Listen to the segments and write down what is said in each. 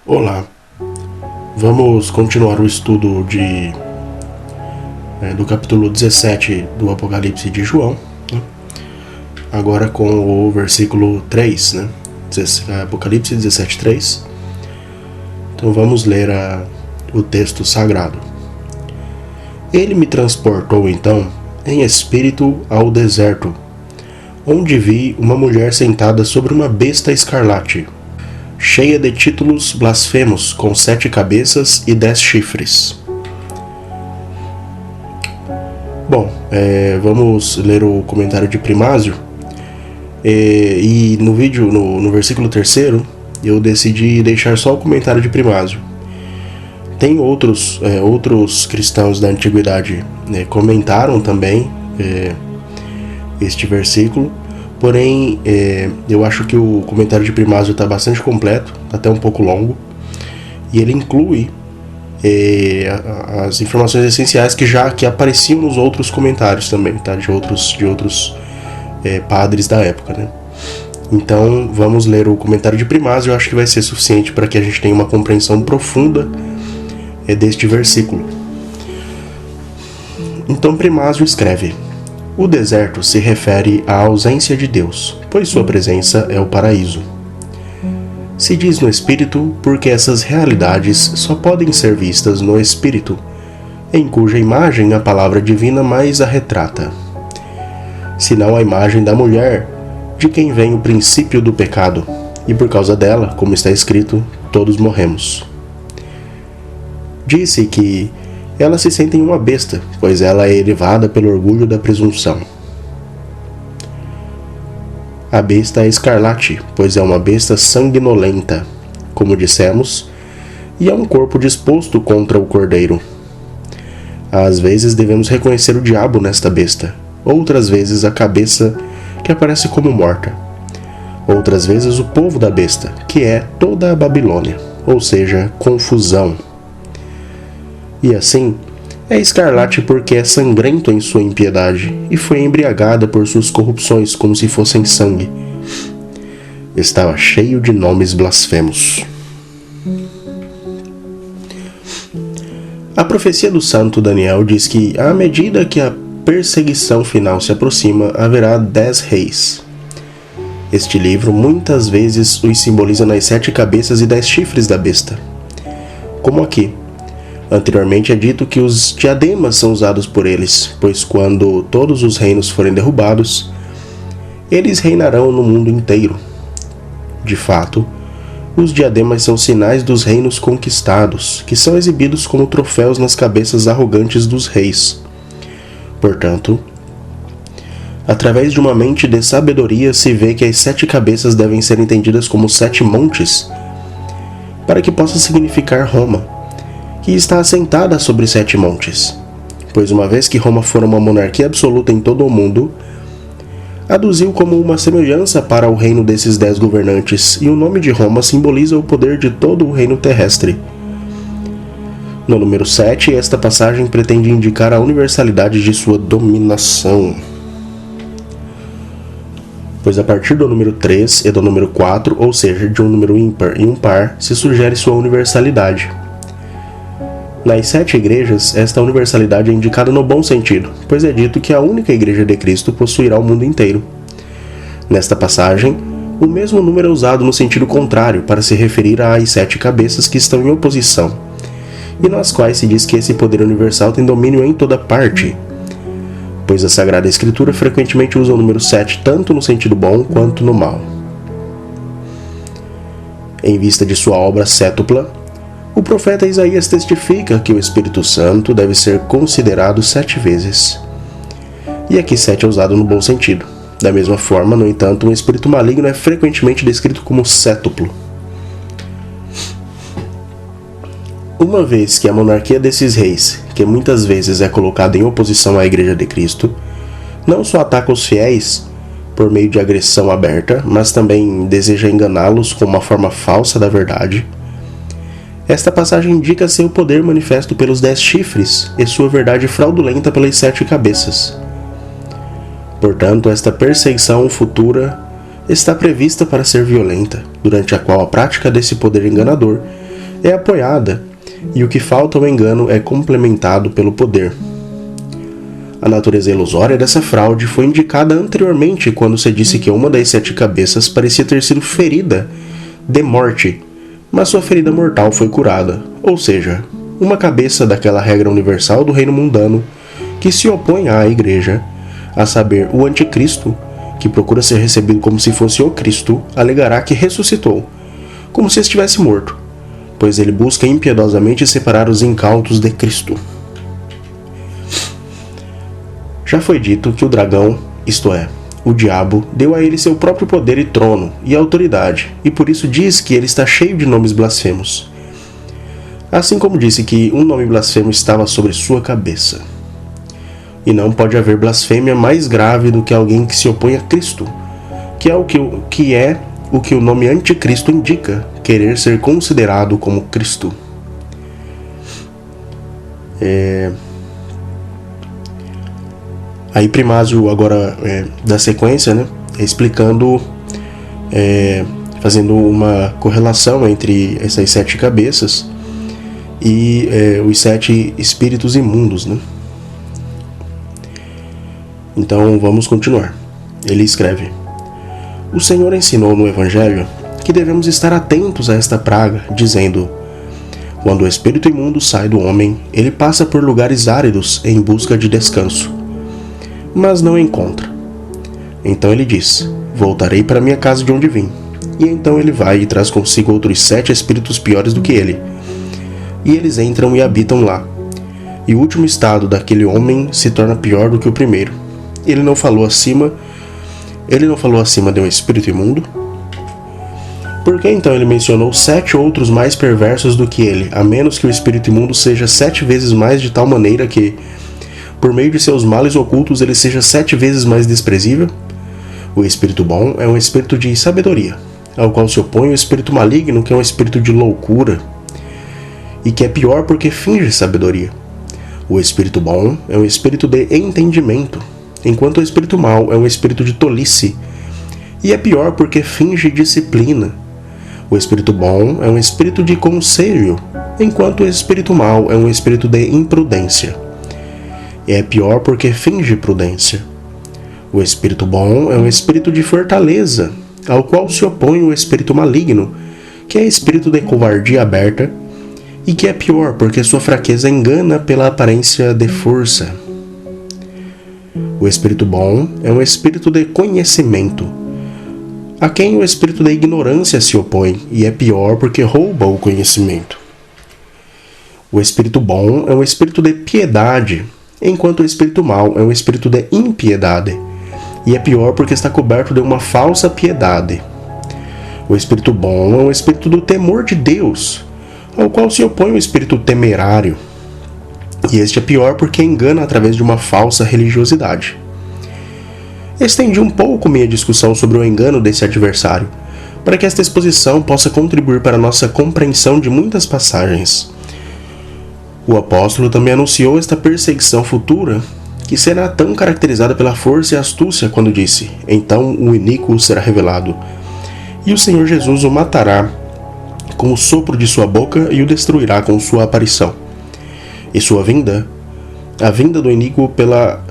Olá, vamos continuar o estudo do capítulo 17 do Apocalipse de João, né? Agora com o versículo 3, né? Apocalipse 17, 3. Então vamos ler o texto sagrado. Ele me transportou então em espírito ao deserto, onde vi uma mulher sentada sobre uma besta escarlate, cheia de títulos blasfemos, com 7 cabeças e 10 chifres. Bom, vamos ler o comentário de Primásio. E no vídeo, no versículo 3, eu decidi deixar só o comentário de Primásio. Tem outros cristãos da antiguidade comentaram também este versículo. Porém, eu acho que o comentário de Primásio está bastante completo, até um pouco longo, e ele inclui as informações essenciais que apareciam nos outros comentários também, tá? de outros padres da época, né? Então, vamos ler o comentário de Primásio. Eu acho que vai ser suficiente para que a gente tenha uma compreensão profunda deste versículo. Então, Primásio escreve: o deserto se refere à ausência de Deus, pois sua presença é o paraíso. Se diz no espírito porque essas realidades só podem ser vistas no espírito, em cuja imagem a palavra divina mais a retrata. Senão a imagem da mulher, de quem vem o princípio do pecado, e por causa dela, como está escrito, todos morremos. Disse que ela se sente uma besta, pois ela é elevada pelo orgulho da presunção. A besta é escarlate, pois é uma besta sanguinolenta, como dissemos, e é um corpo disposto contra o cordeiro. Às vezes devemos reconhecer o diabo nesta besta, outras vezes a cabeça, que aparece como morta, outras vezes o povo da besta, que é toda a Babilônia, ou seja, confusão. E assim, é escarlate porque é sangrento em sua impiedade e foi embriagada por suas corrupções como se fossem sangue. Estava cheio de nomes blasfemos. A profecia do santo Daniel diz que, à medida que a perseguição final se aproxima, haverá 10 reis. Este livro muitas vezes os simboliza nas 7 cabeças e 10 chifres da besta. Como aqui. Anteriormente é dito que os diademas são usados por eles, pois quando todos os reinos forem derrubados, eles reinarão no mundo inteiro. De fato, os diademas são sinais dos reinos conquistados, que são exibidos como troféus nas cabeças arrogantes dos reis. Portanto, através de uma mente de sabedoria se vê que as 7 cabeças devem ser entendidas como 7 montes, para que possa significar Roma, que está assentada sobre 7 montes, pois uma vez que Roma fora uma monarquia absoluta em todo o mundo, aduziu como uma semelhança para o reino desses 10 governantes, e o nome de Roma simboliza o poder de todo o reino terrestre. No número 7, esta passagem pretende indicar a universalidade de sua dominação, pois a partir do número 3 e do número 4, ou seja, de um número ímpar e um par, se sugere sua universalidade. Nas 7 igrejas, esta universalidade é indicada no bom sentido, pois é dito que a única igreja de Cristo possuirá o mundo inteiro. Nesta passagem, o mesmo número é usado no sentido contrário para se referir às 7 cabeças que estão em oposição, e nas quais se diz que esse poder universal tem domínio em toda parte, pois a Sagrada Escritura frequentemente usa o número 7 tanto no sentido bom quanto no mal. Em vista de sua obra sétupla, o profeta Isaías testifica que o Espírito Santo deve ser considerado 7 vezes. E aqui 7 é usado no bom sentido. Da mesma forma, no entanto, um espírito maligno é frequentemente descrito como sétuplo. Uma vez que a monarquia desses reis, que muitas vezes é colocada em oposição à Igreja de Cristo, não só ataca os fiéis por meio de agressão aberta, mas também deseja enganá-los com uma forma falsa da verdade, esta passagem indica seu poder manifesto pelos 10 chifres e sua verdade fraudulenta pelas 7 cabeças. Portanto, esta perseguição futura está prevista para ser violenta, durante a qual a prática desse poder enganador é apoiada, e o que falta ao engano é complementado pelo poder. A natureza ilusória dessa fraude foi indicada anteriormente quando se disse que uma das 7 cabeças parecia ter sido ferida de morte, mas sua ferida mortal foi curada, ou seja, uma cabeça daquela regra universal do reino mundano que se opõe à Igreja, a saber, o Anticristo, que procura ser recebido como se fosse o Cristo, alegará que ressuscitou, como se estivesse morto, pois ele busca impiedosamente separar os incautos de Cristo. Já foi dito que o dragão, isto é, o diabo, deu a ele seu próprio poder e trono e autoridade, e por isso diz que ele está cheio de nomes blasfemos. Assim como disse que um nome blasfemo estava sobre sua cabeça. E não pode haver blasfêmia mais grave do que alguém que se opõe a Cristo, que é o que o nome Anticristo indica, querer ser considerado como Cristo. Aí Primásio agora dá sequência, né, explicando, fazendo uma correlação entre essas 7 cabeças e os 7 espíritos imundos, né? Então vamos continuar. Ele escreve: O Senhor ensinou no Evangelho que devemos estar atentos a esta praga, dizendo: quando o espírito imundo sai do homem, ele passa por lugares áridos em busca de descanso, mas não encontra. Então ele diz: voltarei para minha casa de onde vim. E então ele vai e traz consigo outros 7 espíritos piores do que ele. E eles entram e habitam lá. E o último estado daquele homem se torna pior do que o primeiro. Ele não falou acima de um espírito imundo? Por que então ele mencionou 7 outros mais perversos do que ele, a menos que o espírito imundo seja 7 vezes mais de tal maneira que, por meio de seus males ocultos, ele seja 7 vezes mais desprezível? O espírito bom é um espírito de sabedoria, ao qual se opõe o espírito maligno, que é um espírito de loucura, e que é pior porque finge sabedoria. O espírito bom é um espírito de entendimento, enquanto o espírito mau é um espírito de tolice, e é pior porque finge disciplina. O espírito bom é um espírito de conselho, enquanto o espírito mau é um espírito de imprudência. E é pior porque finge prudência. O espírito bom é um espírito de fortaleza, ao qual se opõe o espírito maligno, que é espírito de covardia aberta, e que é pior porque sua fraqueza engana pela aparência de força. O espírito bom é um espírito de conhecimento, a quem o espírito da ignorância se opõe, e é pior porque rouba o conhecimento. O espírito bom é um espírito de piedade, enquanto o espírito mau é um espírito de impiedade, e é pior porque está coberto de uma falsa piedade. O espírito bom é um espírito do temor de Deus, ao qual se opõe o espírito temerário, e este é pior porque engana através de uma falsa religiosidade. Estendi um pouco minha discussão sobre o engano desse adversário, para que esta exposição possa contribuir para a nossa compreensão de muitas passagens. O apóstolo também anunciou esta perseguição futura, que será tão caracterizada pela força e astúcia, quando disse: então o iníquo será revelado, e o Senhor Jesus o matará com o sopro de sua boca e o destruirá com sua aparição. E sua vinda, a vinda do iníquo pela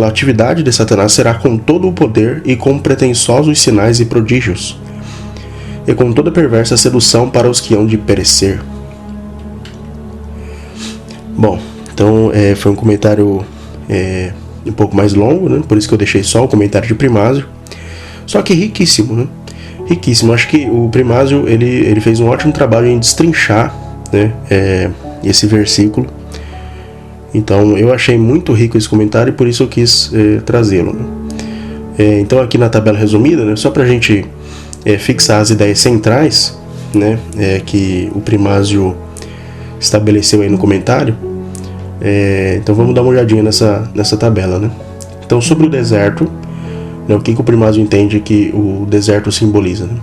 atividade de Satanás será com todo o poder e com pretensiosos sinais e prodígios, e com toda perversa sedução para os que hão de perecer. Bom, então foi um comentário um pouco mais longo, né? Por isso que eu deixei só o comentário de Primásio, só que riquíssimo, né? Riquíssimo. Acho que o Primásio ele fez um ótimo trabalho em destrinchar, né, esse versículo. Então eu achei muito rico esse comentário e por isso eu quis trazê-lo, né? Então aqui na tabela resumida, né, só para a gente fixar as ideias centrais, né, que o Primásio estabeleceu aí no comentário. Então vamos dar uma olhadinha nessa tabela, né? Então, sobre o deserto, né, o que o Primásio entende que o deserto simboliza, né?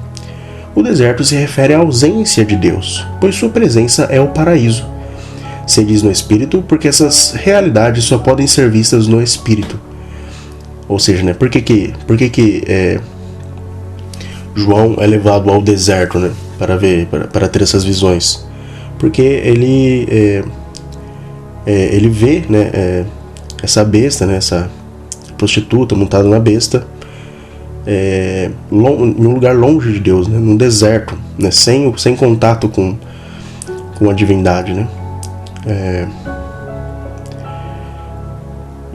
O deserto se refere à ausência de Deus, pois sua presença é o paraíso. Se diz no Espírito, porque essas realidades só podem ser vistas no Espírito. Ou seja, né, por que João é levado ao deserto, né, para ter essas visões? porque ele vê, né, essa besta, né, essa prostituta montada na besta, em um lugar longe de Deus, né, num deserto, né, sem contato com a divindade, né.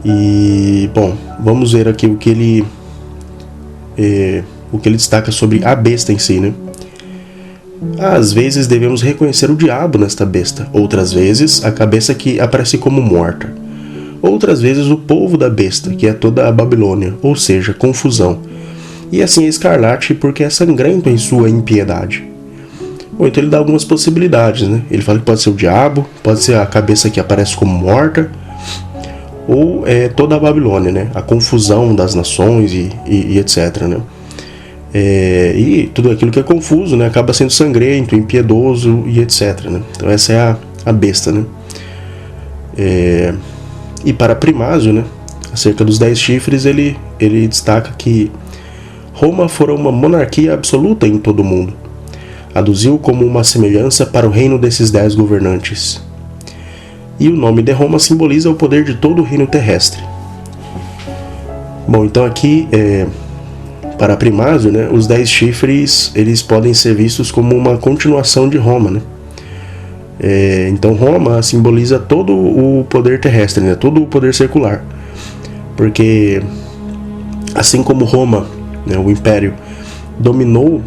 E, bom, vamos ver aqui o que ele destaca sobre a besta em si, né. Às vezes devemos reconhecer o diabo nesta besta, outras vezes a cabeça que aparece como morta, outras vezes o povo da besta, que é toda a Babilônia, ou seja, confusão, e assim é escarlate porque é sangrento em sua impiedade. Bom, então ele dá algumas possibilidades, né? Ele fala que pode ser o diabo, pode ser a cabeça que aparece como morta, ou toda a Babilônia, né? A confusão das nações e etc, né? E tudo aquilo que é confuso, né, acaba sendo sangrento, impiedoso e etc, né? Então essa é a besta, né? E para Primásio, né, acerca dos 10 chifres, ele destaca que Roma fora uma monarquia absoluta em todo o mundo. Aduziu como uma semelhança para o reino desses 10 governantes. E o nome de Roma simboliza o poder de todo o reino terrestre. Bom, então aqui para Primásio, né, os 10 chifres eles podem ser vistos como uma continuação de Roma, né? Então Roma simboliza todo o poder terrestre, né, todo o poder secular, porque assim como Roma, né, o Império, dominou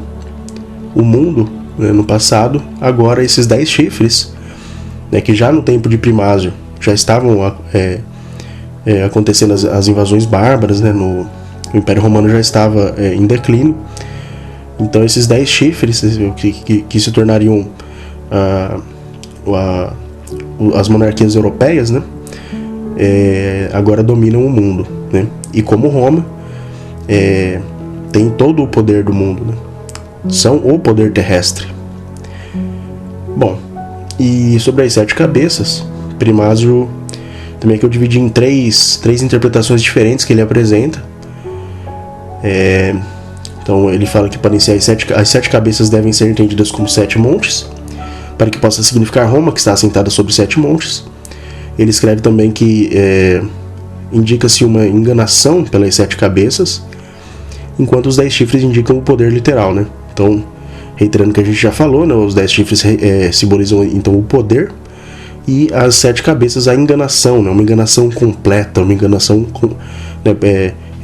o mundo, né, no passado, agora esses 10 chifres, né, que já no tempo de Primásio já estavam acontecendo as invasões bárbaras, né, o Império Romano já estava em declínio. Então esses 10 chifres que se tornariam as monarquias europeias, né, agora dominam o mundo, né? E como Roma tem todo o poder do mundo, né? São o poder terrestre. Bom, e sobre as 7 cabeças, Primásio também, que eu dividi em três interpretações diferentes que ele apresenta. Então ele fala que podem ser as 7 cabeças devem ser entendidas como 7 montes, para que possa significar Roma, que está assentada sobre 7 montes. Ele escreve também que indica-se uma enganação pelas 7 cabeças, enquanto os 10 chifres indicam o poder literal, né? Então, reiterando o que a gente já falou, né, os 10 chifres simbolizam então o poder, e as 7 cabeças a enganação, né, uma enganação completa, uma enganação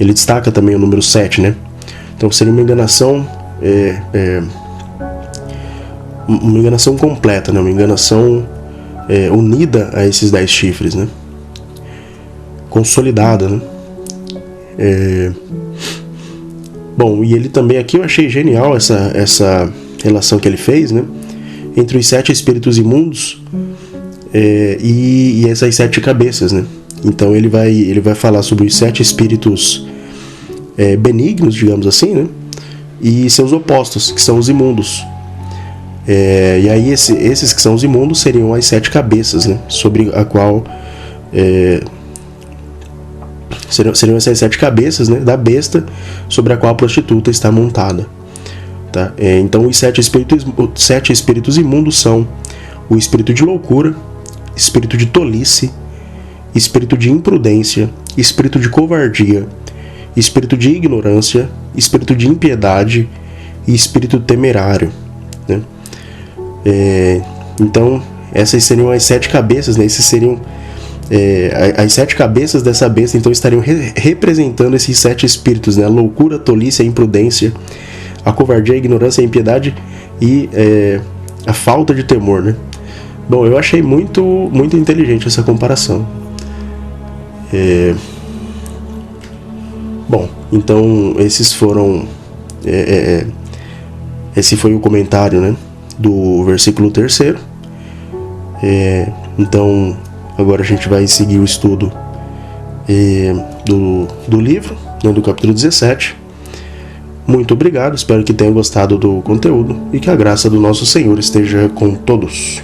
ele destaca também o número 7, né? Então seria uma enganação completa, né? Uma enganação unida a esses 10 chifres, né? Consolidada, né? Bom, e ele também aqui, eu achei genial essa relação que ele fez, né, entre os 7 espíritos imundos e essas 7 cabeças, né? Então ele vai falar sobre os 7 espíritos benignos, digamos assim, né, e seus opostos, que são os imundos. E aí esses que são os imundos seriam as 7 cabeças, né, sobre a qual seriam essas 7 cabeças, né, da besta sobre a qual a prostituta está montada, tá? Então os 7 espíritos imundos são o espírito de loucura, espírito de tolice, espírito de imprudência, espírito de covardia, espírito de ignorância, espírito de impiedade e espírito temerário, né? Então essas seriam as 7 cabeças, né? Esses seriam as 7 cabeças dessa besta, então estariam representando esses 7 espíritos, né? A loucura, a tolice, a imprudência, a covardia, a ignorância, a impiedade e a falta de temor, né? Bom, eu achei muito, muito inteligente essa comparação. Bom, então esses foram esse foi o comentário, né, do versículo 3º. Então agora a gente vai seguir o estudo do livro, né, do capítulo 17. Muito obrigado, espero que tenham gostado do conteúdo e que a graça do nosso Senhor esteja com todos.